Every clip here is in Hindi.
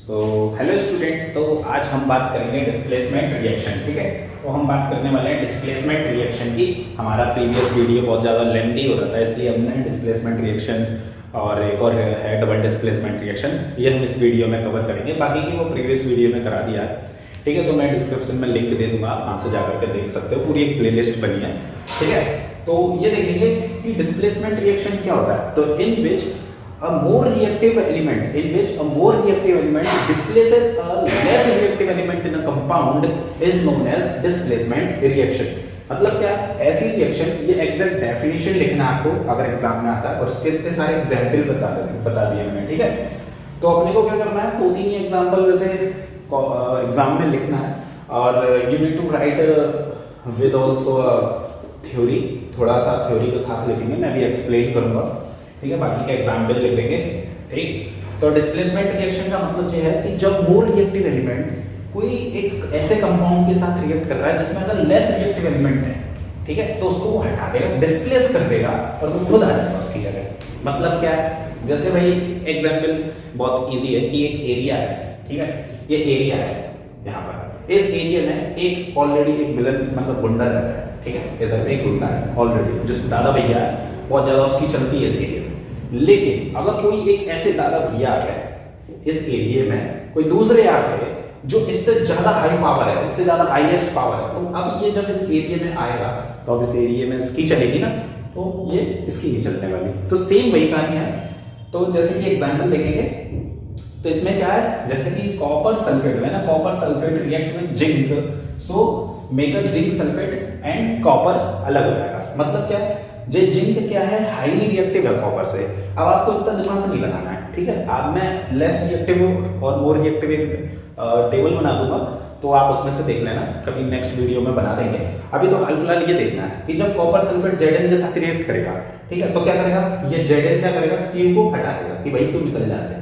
सो हेलो स्टूडेंट, तो आज हम बात करेंगे डिस्प्लेसमेंट रिएक्शन। ठीक है, तो हम बात करने वाले हैं डिस्प्लेसमेंट रिएक्शन की। हमारा प्रीवियस वीडियो बहुत ज़्यादा लेंथी हो रहा था, इसलिए हमने डिस्प्लेसमेंट रिएक्शन और एक और है डबल डिस्प्लेसमेंट रिएक्शन, ये हम इस वीडियो में कवर करेंगे। बाकी की वो प्रीवियस वीडियो में करा दिया है। ठीक है, तो मैं डिस्क्रिप्शन में लिंक दे दूंगा, आप वहाँ से जाकर के देख सकते हो, पूरी एक प्ले लिस्ट बनी है। ठीक है, तो ये देखेंगे कि डिस्प्लेसमेंट रिएक्शन क्या होता है। तो इन विच a more reactive element displaces a less reactive element in a compound is known as displacement reaction। मतलब क्या है ऐसी रिएक्शन, ये एग्जैक्ट डेफिनेशन लिखना आपको अगर एग्जाम में आता है, और इसके इतने सारे एग्जाम्पल बता दिए मैंने। ठीक है, तो अपने को क्या करना है, 2-3 ही एग्जाम्पल वैसे एग्जाम में लिखना है, और you need to write with also theory, थोड़ा सा थ्योरी के साथ लिखेंगे, मैं भी एक्सप्लेन करूंगा। ठीक है, बाकी का एग्जाम्पल लिख देंगे। ठीक, तो डिस्प्लेसमेंट रिएक्शन का मतलब ये है कि जब मोर रिएक्टिव एलिमेंट कोई एक ऐसे कंपाउंड के साथ रिएक्ट कर रहा है जिसमें अगर लेस रिएक्टिव एलिमेंट है, ठीक है, तो उसको वो हटा देगा, डिस्प्लेस कर देगा, और वो खुद आ जाएगा उसकी जगह। मतलब क्या है, जैसे भाई एग्जाम्पल बहुत इजी है कि एक एरिया है, ठीक है, ये एरिया है, यहाँ पर इस एरिया में एक ऑलरेडी एक विलन मतलब गुंडा रह रहा है। ठीक है, इधर एक गुंडा है ऑलरेडी, जिस दादा भैया है, बहुत ज्यादा उसकी चलती है इस एरिया में। लेकिन अगर कोई एक ऐसे दादा भैया आ गए इस एरिया में, कोई दूसरे आ गए जो इससे ज्यादा हाई पावर है, इससे ज्यादा हाईएस्ट पावर है, तो अब ये जब इस एरिया में आएगा तो अब इस एरिया में इसकी चलेगी ना, तो ये इसकी ही चलने वाली। तो सेम वही कहानी है। तो जैसे कि एग्जांपल देखेंगे, तो इसमें क्या है, जैसे कि कॉपर सल्फेट है ना, copper sulphate react with zinc, so make a zinc sulphate and copper अलग हो जाएगा। मतलब क्या है, जे जिंक क्या है, हाईली रिएक्टिव है कॉपर से। अब आपको इतना दिमाग नहीं लगाना है। ठीक है, अब मैं लेस रिएक्टिव और मोर रिएक्टिव टेबल बना दूंगा, तो आप उसमें से देख लेना, कभी नेक्स्ट वीडियो में बना देंगे। अभी तो फिलहाल ये देखना है कि जब कॉपर सल्फेट Zn के साथ रिएक्ट करेगा, ठीक है, तो क्या करेगा, ये Zn क्या करेगा, Cu को हटा देगा कि भाई तू निकल जा से,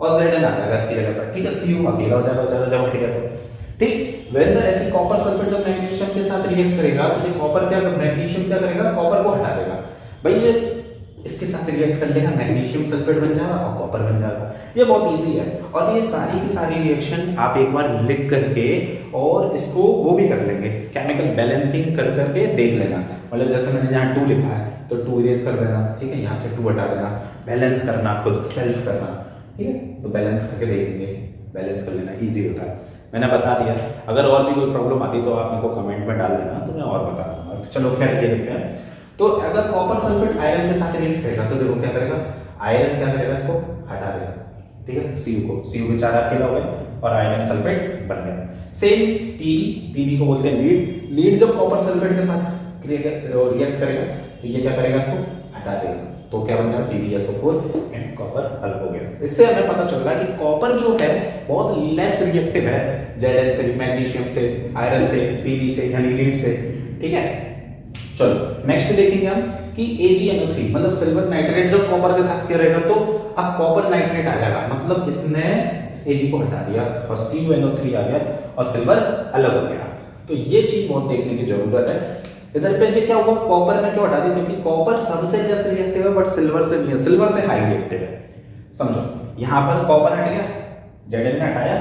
और Zn आ जाएगा इसकी जगह पर। ठीक है, Cu अकेला हो जाएगा, चलो जब हट गया तो ठीक। वेन ऐसी कॉपर सल्फेट जब मैग्नीशियम के साथ रिएक्ट करेगा, तो ये कॉपर क्या, मैग्नीशियम क्या करेगा, कॉपर को हटा देगा। भाई ये इसके साथ रिएक्ट कर लेगा, मैग्नीशियम सल्फेट बन जाएगा और कॉपर बन जाएगा। ये बहुत इजी है, और ये सारी की सारी रिएक्शन आप एक बार लिख करके और इसको वो भी कर लेंगे, केमिकल बैलेंसिंग कर करके देख लेना। मतलब जैसे मैंने यहाँ 2 लिखा है तो 2 इरेज कर देना, ठीक है, यहाँ से 2 हटा देना, बैलेंस करना, खुद सेल्फ करना। ठीक है, तो बैलेंस करके देखेंगे, बैलेंस कर लेना, ईजी होता है, मैंने बता दिया। अगर और भी कोई प्रॉब्लम आती तो आप मेरे को कमेंट में डाल देना, तो मैं और बता दूंगा। चलो खैर, ये देखते हैं। तो अगर कॉपर सल्फेट आयरन के साथ रिएक्ट करेगा, तो देखो क्या करेगा, आयरन क्या करेगा, इसको हटा देगा। ठीक है, Cu बेचारा अकेला हुआ और आयरन सल्फेट बन गया। सेम Pb को बोलते हैं लीड जब कॉपर सल्फेट के साथ रिएक्ट करेगा, तो ये क्या करेगा, इसको हटा देगा, तो क्या बन गया, PbSO4 एंड कॉपर अलग हो गया। इससे हमें पता चल रहा है कि कॉपर जो है बहुत लेस रिएक्टिव है Zn से, मैग्नीशियम से, आयरन से, Pb से, यानी लीड से। ठीक है, चलो नेक्स्ट देखेंगे हम कि AgNO3 मतलब सिल्वर नाइट्रेट जब कॉपर के साथ क्या रहेगा, तो अब कॉपर नाइट्रेट आ जाएगा, मतलब इसने इस Ag को हटा दिया और CuNO3 आ गया और सिल्वर अलग हो गया। तो ये चीज बहुत देखने की जरूरत है। इधर पे क्या हुआ, कॉपर में क्यों हटा दिया, क्योंकि कॉपर सबसे लेस रिएक्टिव है, बट सिल्वर से नहीं है, सिल्वर से हाई रिएक्टिव है। समझो, यहाँ पर कॉपर हट गया, Zn ने हटाया,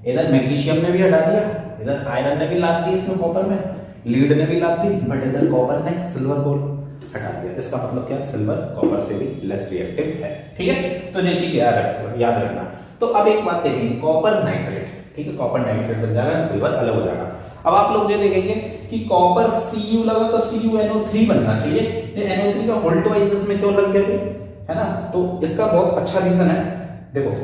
इधर मैग्नीशियम ने भी हटा दिया, इधर आयरन ने भी लाद दी इसमें कॉपर में, लीड ने भी लाद दी, बट इधर कॉपर ने सिल्वर को हटा दिया। इसका मतलब क्या, सिल्वर कॉपर से भी लेस रिएक्टिव है। ठीक है, तो ये चीज याद रखना। तो अब एक बात देखेंगे, कॉपर नाइट्रेट, ठीक है, कॉपर नाइट्रेट बन जाएगा, सिल्वर अलग हो जाएगा। अब आप लोग ये देखेंगे कि कॉपर Cu लगा तो CuNO3 बनना चाहिए, ये NO3 का होल्ड वाइज इसमें क्यों लग गया, है ना। तो इसका बहुत अच्छा रीजन है। देखो,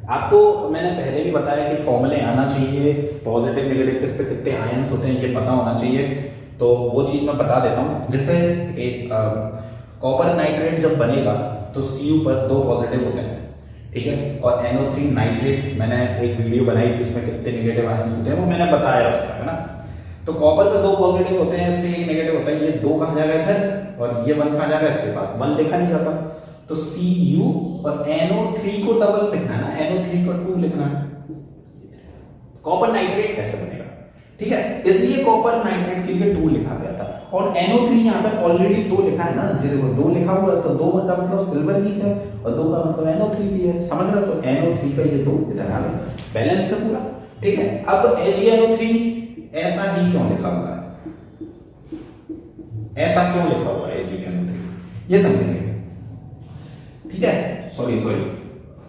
आपको मैंने पहले भी बताया कि फॉर्मूले आना चाहिए, पॉजिटिव नेगेटिव किस पे कितने आयंस होते हैं ये पता होना चाहिए, तो वो चीज मैं बता देता हूँ। जैसे एक कॉपर नाइट्रेट जब बनेगा तो Cu पर 2 पॉजिटिव होते हैं, ठीक है, और NO3 नाइट्रेट मैंने एक वीडियो बनाई थी, उसमें कितने नेगेटिव आयंस होते हैं वो मैंने बताया उसमें, है ना। तो कॉपर पे 2 पॉजिटिव होते हैं, इसमें एक नेगेटिव होता है, ये 2 कहाँ जाएगा इधर, और ये 1 कहाँ जाएगा इसके पास, 1 लिखा नहीं जाता, तो Cu और NO3 को डबल लिखना है ना, NO3 को 2 लिखना है, कॉपर नाइट्रेट ऐसे बनेगा। ठीक है, इसलिए कॉपर नाइट्रेट के लिए 2 लिखा गया था, और NO3 यहाँ पर ऑलरेडी 2 लिखा है ना, ये देखो 2 लिखा हुआ है, तो 2 मतलब सिल्वर भी है और 2 का मतलब NO3 भी है, समझ रहे हो? तो NO3 का ये 2 इधर आ गया, बैलेंस है पूरा, ठीक है। अब AgNO3 ऐसा ही क्यों लिखा हुआ है, ऐसा क्यों लिखा हुआ है AgNO3, ये समझेंगे, ठीक है। सॉरी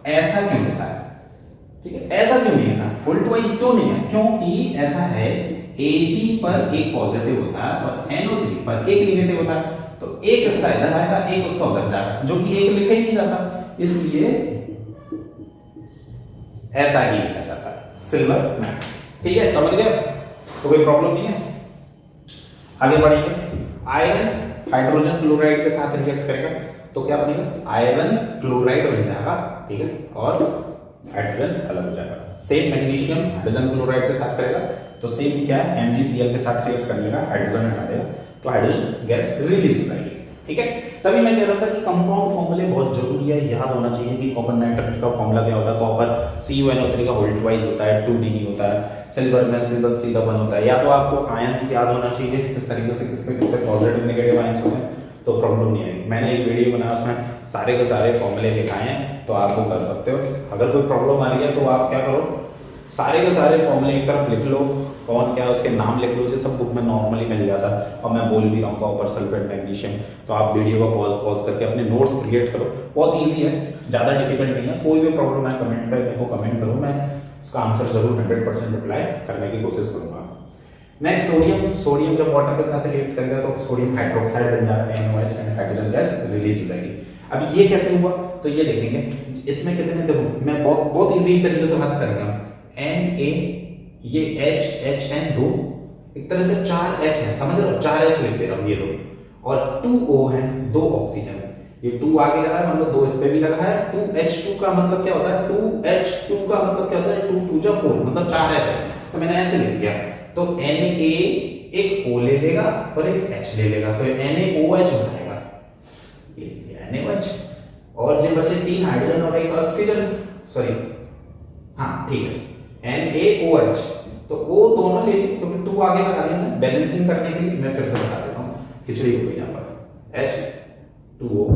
ऐसा क्यों लिखा है, ठीक है, ऐसा क्यों नहीं लिखा, उल्ट वाइज क्यों नहीं है, क्योंकि ऐसा है Ag पर एक पॉजिटिव होता है और NO3 पर एक नेगेटिव होता है, तो एक इसका इधर आएगा, एक उसका उधर जाएगा, जो कि एक लिखा ही नहीं जाता, इसलिए ऐसा ही लिखा जाता है, सिल्वर मैट, ठीक है, समझ गए? तो कोई प्रॉब्लम नहीं है। आगे बढ़ेंगे, आयरन हाइड्रोजन क्लोराइड के साथ रिएक्ट करेगा तो क्या बनेगा, आयरन क्लोराइड बन जाएगा, ठीक है, और हाइड्रोजन अलग हो जाएगा। सेम मैग्नीशियम हाइड्रोजन क्लोराइड के साथ करेगा तो सेम क्या है, MgCl के साथ रिएक्ट कर लेगा, हाइड्रोजन हटा देगा तो हाइड्रोजन गैस रिलीज हो जाएगी, ठीक है। तभी मैं कह रहा था कि कंपाउंड फॉर्मूले बहुत जरूरी है, याद होना चाहिए कि कॉपर नाइट्रेट का फॉर्मूला क्या होता है, कॉपर CuNO3 का होल्ड वाइज होता है 2D होता है, सिल्वर में सिल्वर सीधा बन होता है, या तो आपको आयंस याद होना चाहिए किस तरीके से किसके कितने पॉजिटिव नेगेटिव आयंस होते हैं, तो प्रॉब्लम नहीं आएगी। मैंने एक वीडियो बनाया उसमें सारे के सारे फॉर्मूले लिखाए हैं, तो आप वो कर सकते हो। अगर कोई प्रॉब्लम आ रही है तो आप क्या करो, सारे के सारे फॉर्मूले एक तरफ लिख लो, कौन क्या उसके नाम लिख लो, जो सब बुक में नॉर्मली मिल जाता है, और मैं बोल भी रहा हूँ कॉपर सल्फेट मैग्नीशियम, तो आप वीडियो को पॉज करके अपने नोट्स क्रिएट करो, बहुत इजी है, ज़्यादा डिफिकल्ट नहीं है। कोई भी प्रॉब्लम है कमेंट पे मेरे को कमेंट करो, मैं उसका आंसर जरूर 100% रिप्लाई करने की कोशिश करूंगा। नेक्स्ट सोडियम जब वाटर के साथ रिएक्ट करेगा तो सोडियम हाइड्रोक्साइड बन जाएगा, NOH and hydrogen gas release हो जाएगी। अब ये कैसे हुआ तो ये देखेंगे, इसमें कितने, देखो मैं बहुत इजी तरीके से बात करेंगे, Na ये HN 2 एक तरह से 4 H है, समझ रहे हो, 4 H लिख दे रहा हूं ये लो, और 2 O है, 2 ऑक्सीजन है, ये 2 आगे लगा है मतलब 2 इस पे भी लगा है, 2H2 का मतलब क्या होता है, 2H2 का मतलब क्या होता है, 2 2 जा 4 मतलब 4 H है, तो मैंने ऐसे लिख दिया, तो Na एक O ले लेगा और एक H ले लेगा, तो NaOH बनाएगा, ये NaOH, और जो बचे 3 हाइड्रोजन और एक ऑक्सीजन, सॉरी हाँ ठीक है, NaOH, तो O दोनों ले, क्योंकि 2 आगे लगा दिया मैं बैलेंसिंग करने के लिए, मैं फिर से बता देता हूँ, खिचड़ी हो गई यहाँ पर, H2O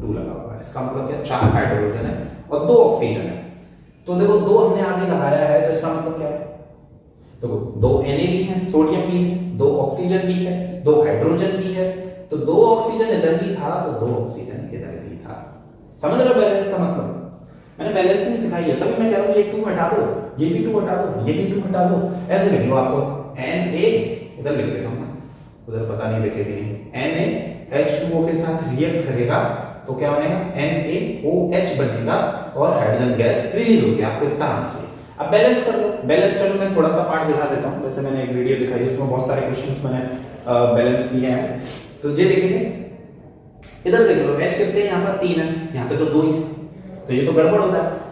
2 लगा हुआ है, इसका मतलब क्या, 4 हाइड्रोजन है और 2 ऑक्सीजन है, तो देखो 2 हमने आगे लगाया है, तो इसका मतलब क्या है, तो 2 Na भी है, सोडियम भी है, 2 ऑक्सीजन भी है, 2 हाइड्रोजन भी है, तो 2 ऑक्सीजन इधर भी था तो 2 ऑक्सीजन इधर भी था, समझ रहे हो बैलेंस का मतलब, मैंने बैलेंसिंग सिखाई है, तभी मैं कह रहा हूँ ये 2 हटा दो, ये भी 2 हटा दो, ये भी 2 हटा दो, ऐसे लिख लो आप, तो Na इधर लिख देता हूँ, उधर पता नहीं लिखे भी नहीं, NaH2O के साथ रिएक्ट करेगा तो क्या बनेगा, NaOH बनेगा और हाइड्रोजन गैस रिलीज होगी, आपको इतना आना चाहिए। अब बैलेंस कर लो, बैलेंस चलो मैं थोड़ा सा पार्ट दिखा देता हूँ, वैसे मैंने एक वीडियो दिखाई है उसमें बहुत सारे क्वेश्चंस मैंने बैलेंस किए हैं, तो ये देखेंगे, इधर देख लो H कितने यहाँ पर 3 है, यहाँ पे तो 2 ही है, तो ये तो गड़बड़ होता है,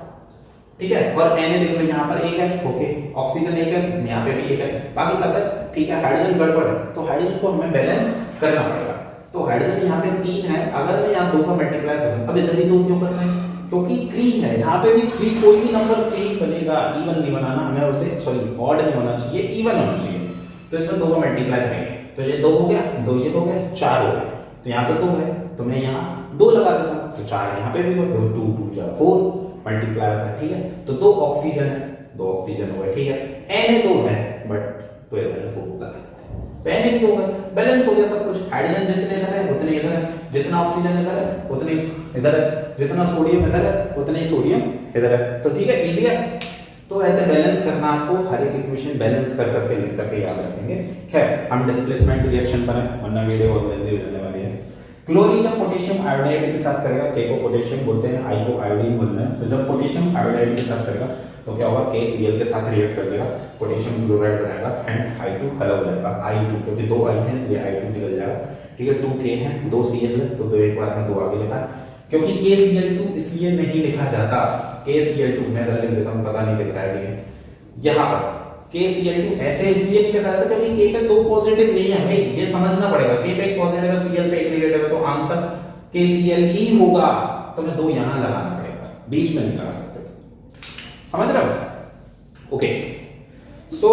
ठीक है, और Na देख लो यहाँ पर 1 है, ओके, ऑक्सीजन 1 है, यहाँ पे भी 1 है, बाकी सब है, ठीक है, हाइड्रोजन गड़बड़ है, तो हाइड्रोजन को हमें बैलेंस करना पड़ेगा, तो हाइड्रोजन यहाँ पे 3 है, अगर मैं यहाँ 2 का मल्टीप्लाई करूँ, अब इधर ही 2 क्यों करना है, क्योंकि 3 है, यहाँ पे भी 3, कोई भी नंबर 3 बनेगा, इवन नहीं बनाना हमें, उसे सॉरी ऑड नहीं होना चाहिए, इवन होना चाहिए, तो इसमें 2 का मल्टीप्लाई करेंगे, तो ये 2 हो गया, 2 ये हो गया, 4 हो गया, तो यहाँ पे 2 है, तो मैं यहाँ 2 लगा देता हूँ, तो 4 यहाँ पे भी हो, 2 2 जा 4 मल्टीप्लाई होता है, ठीक है, तो 2 ऑक्सीजन है, 2 ऑक्सीजन हो गया, ठीक है, Na 2 है बट तो इधर 4 लगा देते हैं, तो Na भी 2 है, बैलेंस हो गया सब कुछ, हाइड्रोजन जितने इधर है उतने इधर है, जितना ऑक्सीजन इधर है उतने इधर है, जितना सोडियम इधर है उतने ही सोडियम इधर है, तो ठीक है, इजी है। तो ऐसे बैलेंस करना, आपको हर एक इक्वेशन बैलेंस कर करके लिख करके याद रखेंगे। खैर हम डिस्प्लेसमेंट रिएक्शन पर है, वरना वीडियो बहुत लंबी हो जाने वाली है। क्लोरीन जब पोटेशियम आयोडाइड के साथ करेगा, के को पोटेशियम बोलते हैं, आई को आयोडीन बोलते हैं, तो जब पोटेशियम आयोडाइड के साथ करेगा तो क्या होगा, KCl के साथ रिएक्ट कर देगा, पोटेशियम क्लोराइड बनाएगा एंड I2 हल हो जाएगा, I2 क्योंकि 2 I है इसलिए I2 निकल जाएगा, ठीक है, 2K है, 2 Cl है, तो 2 एक बार में 2 आगे लिखा, क्योंकि KCl2 इसलिए नहीं लिखा जाता, KCl2 मैं लिख देता हूँ, पता नहीं लिख रहा है लेकिन यहाँ पर KCl2 ऐसे इसलिए नहीं लिखा जाता क्योंकि K पे 2 पॉजिटिव नहीं है भाई, ये समझना पड़ेगा, K पे एक पॉजिटिव है, Cl पे एक नेगेटिव है, तो आंसर KCl ही होगा, तो मैं 2 यहाँ लगाना पड़ेगा, बीच में नहीं लगा सकते, समझ रहे हो? ओके, सो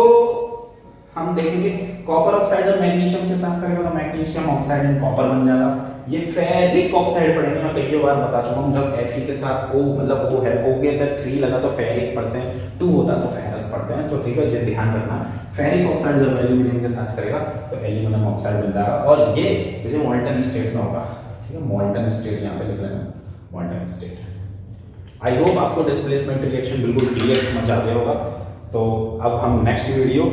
हम देखेंगे कॉपर ऑक्साइड जब मैग्नीशियम के साथ करेगा तो मैग्नीशियम ऑक्साइड एंड कॉपर बन जाएगा। ये फेरिक ऑक्साइड पढ़ेंगे, मैं कई बार बता चुका हूँ, जब Fe के साथ O मतलब O है, O के अंदर 3 लगा तो फेरिक पढ़ते हैं, 2 होता तो फेरस पढ़ते हैं। तो ठीक है, ये ध्यान रखना। फेरिक ऑक्साइड जब एल्यूमिनियम के साथ करेगा तो एल्यूमिनियम ऑक्साइड बन जाएगा, और ये जैसे मोल्टन स्टेट में होगा। ठीक है, मोल्टन स्टेट यहाँ पे लिख लेना, मोल्टन स्टेट। आई होप आपको डिस्प्लेसमेंट रिएक्शन बिल्कुल क्लियर समझ आ गया होगा। तो अब हम next video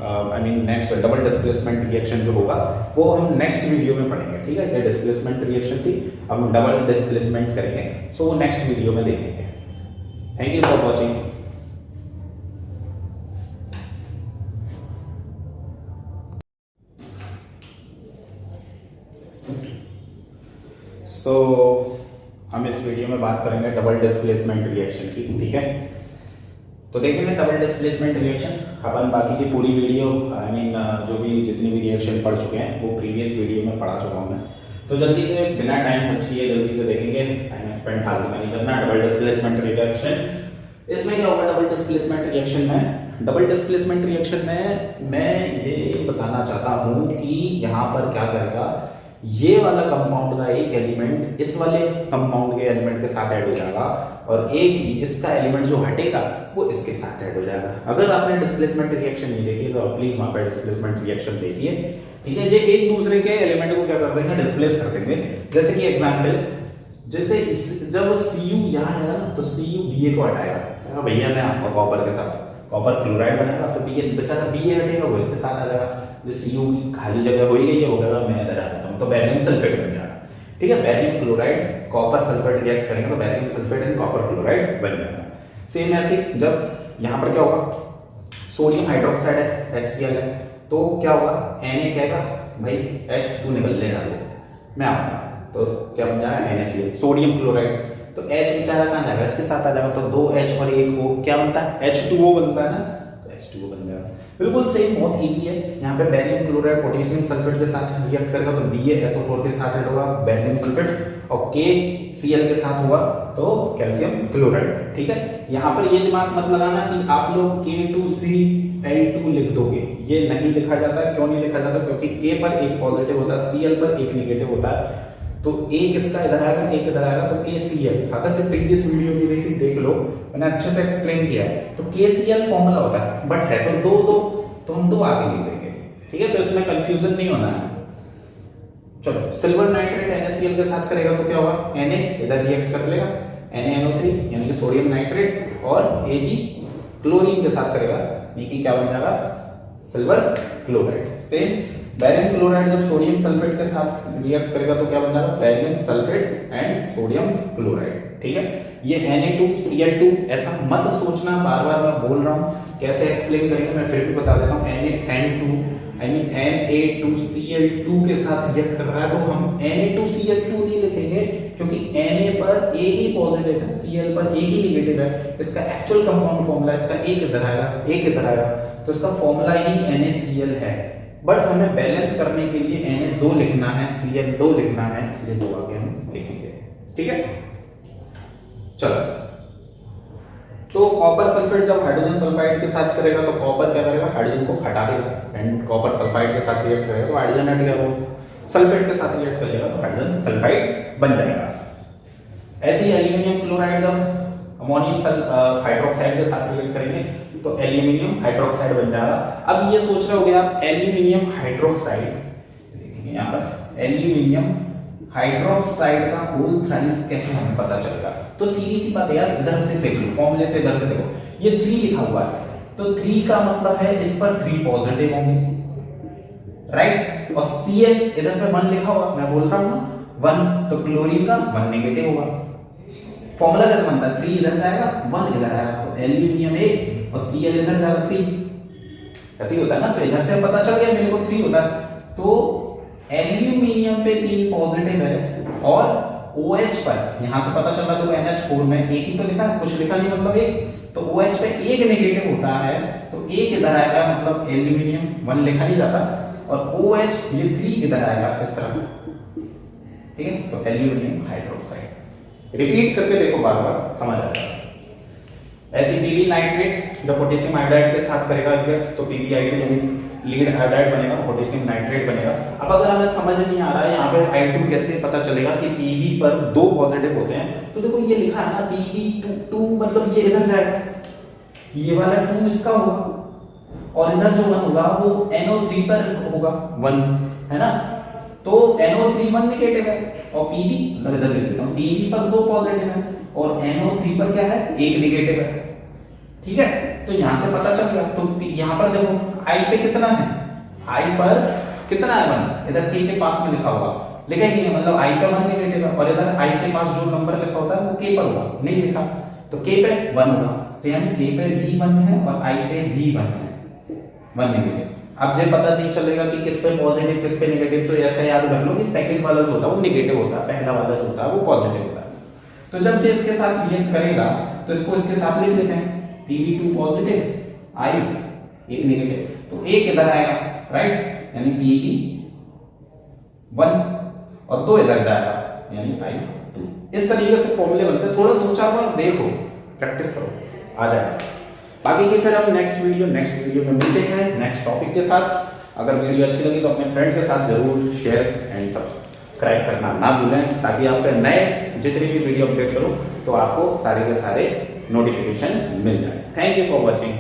next double displacement reaction जो होगा वो हम नेक्स्ट वीडियो में पढ़ेंगे। ठीक है, ये डिस्प्लेसमेंट रिएक्शन थी, अब हम डबल डिस्प्लेसमेंट करेंगे, सो वो नेक्स्ट वीडियो में देखेंगे। Thank you for watching. So हम इस वीडियो में बात करेंगे डबल डिस्प्लेसमेंट रिएक्शन की। ठीक है, तो देखेंगे डबल डिस्प्लेसमेंट रिएक्शन। अपन बाकी की पूरी वीडियो जो भी जितनी भी रिएक्शन पढ़ चुके हैं वो प्रीवियस वीडियो में पढ़ा चुका हूँ मैं। तो जल्दी से बिना टाइम खर्च किए जल्दी से देखेंगे, टाइम एक्सपेंड फालतू में नहीं करना। डबल डिस्प्लेसमेंट रिएक्शन, इसमें क्या होगा डबल डिस्प्लेसमेंट रिएक्शन में? डबल डिस्प्लेसमेंट रिएक्शन में मैं ये बताना चाहता हूँ कि यहाँ पर क्या करेगा, ये वाला कंपाउंड का एक एलिमेंट इस वाले कंपाउंड के एलिमेंट के साथ ऐड हो जाएगा, और एक इसका एलिमेंट जो हटेगा वो इसके साथ ऐड हो जाएगा। अगर आपने डिस्प्लेसमेंट रिएक्शन नहीं देखी तो प्लीज वहां पर डिस्प्लेसमेंट रिएक्शन देखिए। ठीक है, ये एक दूसरे के एलिमेंट को क्या कर देंगे, डिस्प्लेस कर देंगे। जैसे कि एग्जांपल, जैसे जब Cu यहाँ है ना तो Cu Ba को हटाएगा, भैया मैं आपका कॉपर के साथ कॉपर क्लोराइड बनेगा, तो Ba बेचारा Ba हटेगा वो इसके साथ आ जाएगा। जो Cu की खाली जगह हो ही गई है, हो गया मैं इधर आ जाता हूँ, तो बैरियम सल्फेट बन जाएगा। ठीक है, barium chloride copper sulphate react करेंगे तो barium sulphate and copper chloride बन जाएगा। सेम ऐसे जब यहाँ पर क्या होगा, सोडियम हाइड्रोक्साइड है HCl है, तो क्या होगा, Na कहेगा भाई H2 निकल ले यहाँ से, मैं आऊँगा, तो क्या बन जाएगा NaCl, सोडियम क्लोराइड, तो H बेचारा कहाँ जाएगा, इसके साथ आ जाएगा, तो 2H और 1O क्या बनता है, H2O बनता है ना, तो H2O बन जाएगा। बिल्कुल सेम, बहुत इजी है। यहाँ पे बैरियम क्लोराइड पोटेशियम सल्फेट के साथ रिएक्ट करेगा तो BaSO4 के साथ ऐड होगा बैरियम सल्फेट, और KCl के साथ होगा तो कैल्शियम क्लोराइड। ठीक है, यहाँ पर ये दिमाग मत लगाना कि आप लोग K2Cl2 लिख दोगे, ये नहीं लिखा जाता है। क्यों नहीं लिखा जाता? क्योंकि K पर एक पॉजिटिव होता है, Cl पर एक नेगेटिव होता है, तो एक इसका इधर आएगा एक इधर आएगा, तो KCl। अगर जो प्रीवियस वीडियो भी देखी देख लो, मैंने अच्छे से एक्सप्लेन किया है। तो KCl फॉर्मूला होता है, बट है तो दो, तो हम 2 आगे लिख देंगे। ठीक है, तो इसमें कंफ्यूजन नहीं होना है। चलो, सिल्वर नाइट्रेट NaCl के साथ करेगा तो क्या होगा, Na इधर रिएक्ट कर लेगा, NaNO3 यानी कि सोडियम नाइट्रेट, और Ag क्लोरीन के साथ करेगा, यानी कि क्या बन जाएगा, silver chloride. Same barium chloride जब सोडियम सल्फेट के साथ रिएक्ट करेगा तो क्या बन जाएगा, barium sulphate and sodium chloride. ठीक है, ये Na2Cl2 ऐसा मत सोचना, बार बार मैं बोल रहा हूँ, कैसे एक्सप्लेन करेंगे मैं फिर भी बता देता हूँ। Na2Cl2 के साथ रिएक्ट कर रहा है तो हम Na2Cl2 नहीं लिखेंगे, क्योंकि Na पर एक ही पॉजिटिव है, Cl पर एक ही नेगेटिव है। इसका एक्चुअल कंपाउंड फॉर्मूला, इसका एक इधर आएगा एक इधर आएगा, तो इसका फॉर्मूला ही NaCl है, बट हमें बैलेंस करने के लिए Na2 लिखना है, Cl2 लिखना है, इसलिए 2 आगे हम लिखेंगे। ठीक है, चलो, तो कॉपर सल्फेट जब हाइड्रोजन सल्फाइड के साथ करेगा तो कॉपर क्या करेगा, हाइड्रोजन को हटा देगा, एंड कॉपर सल्फाइड के साथ रिएक्ट करेगा तो हाइड्रोजन हट गया, वो सल्फेट के साथ रिएक्ट करेगा तो हाइड्रोजन सल्फाइड बन जाएगा। ऐसे ही एल्यूमिनियम क्लोराइड जब अमोनियम हाइड्रोक्साइड के साथ रिएक्ट करेंगे तो एल्यूमिनियम हाइड्रोक्साइड बन जाएगा। अब ये सोच रहे होगे आप, एल्यूमिनियम हाइड्रोक्साइड, देखिए यहाँ पर एल्यूमिनियम हाइड्रोक्साइड का होल थ्राइस कैसे हमें पता चलेगा? तो सीधी सी बात है यार, इधर से देख लो, फॉर्मूले से इधर से देखो, ये 3 लिखा हुआ है, तो 3 का मतलब है इस पर 3 पॉजिटिव होंगे, राइट, और Cl इधर पे 1 लिखा हुआ, मैं बोल रहा हूं ना 1, तो क्लोरीन का 1 नेगेटिव होगा। फॉर्मूला कैसे बनता है, 3 इधर जाएगा 1 इधर आएगा, तो एल्यूमिनियम 1 और Cl इधर जाएगा 3, ऐसे ही होता है ना। तो इधर से पता चल गया मेरे को 3 होता है, तो एल्यूमिनियम पे 3 पॉजिटिव है, और OH पर यहां से पता चला तो NH4 में एक ही तो लिखा है, कुछ लिखा नहीं, मतलब एक, तो OH पे एक नेगेटिव होता है, तो एक इधर आएगा, मतलब एल्यूमिनियम 1 लिखा नहीं जाता, और OH ये 3 इधर आएगा इस तरह। ठीक है, तो एल्यूमिनियम हाइड्रोक्साइड, रिपीट करके देखो बार बार, समझ आ जाएगा। ऐसी Pb नाइट्रेट जब पोटेशियम आयोडाइड के साथ करेगा रिएक्ट तो PbI2 यानी लीड आयोडाइड बनेगा, पोटेशियम नाइट्रेट बनेगा। अब अगर हमें समझ नहीं आ रहा है यहाँ पे I2 कैसे पता चलेगा कि Pb पर 2 पॉजिटिव होते हैं, तो देखो ये लिखा है ना Pb2 मतलब ये इधर जाएगा, ये वाला 2 इसका होगा और इधर जो 1 होगा वो NO3 पर होगा 1, है ना। तो NO3 1 नेगेटिव है और Pb इधर लिख देता हूं, Pb पर 2 पॉजिटिव है और NO3 पर क्या है 1 नेगेटिव है, ठीक है। तो यहां से पता चल गया। तो यहां पर देखो I पे कितना है, I पर कितना है 1, इधर K के पास में लिखा होगा, लिखा ही नहीं है, मतलब I पे 1 नेगेटिव है और इधर I के पास जो नंबर लिखा होता है वो K पर होगा, नहीं लिखा, तो K पे 1 होगा, तो यानी K पे भी 1 है और I पे भी 1 है, 1 नेगेटिव। अब जब पता नहीं चलेगा कि किस पे पॉजिटिव किस पे नेगेटिव, तो ऐसा याद रख लो कि सेकंड वाला जो होता है वो नेगेटिव होता है, पहला वाला जो होता है वो पॉजिटिव होता है। तो जब ये इसके साथ रिएक्ट करेगा तो इसको इसके साथ लिख लेते हैं, Pb2 पॉजिटिव, I 1 नेगेटिव, तो 1 इधर आएगा, राइट, यानी Pb 1 और 2 इधर जाएगा, यानी I2। इस तरीके से फॉर्मूले बनते हैं, थोड़ा 2-4 बार देखो, प्रैक्टिस करो, आ जाएगा। बाकी की फिर हम नेक्स्ट वीडियो में मिलते हैं नेक्स्ट टॉपिक के साथ। अगर वीडियो अच्छी लगी तो अपने फ्रेंड के साथ जरूर शेयर एंड सब्सक्राइब करना ना भूलें, ताकि आपके नए जितनी भी वीडियो अपडेट करूं तो आपको सारे के सारे नोटिफिकेशन मिल जाए। Thank you for watching.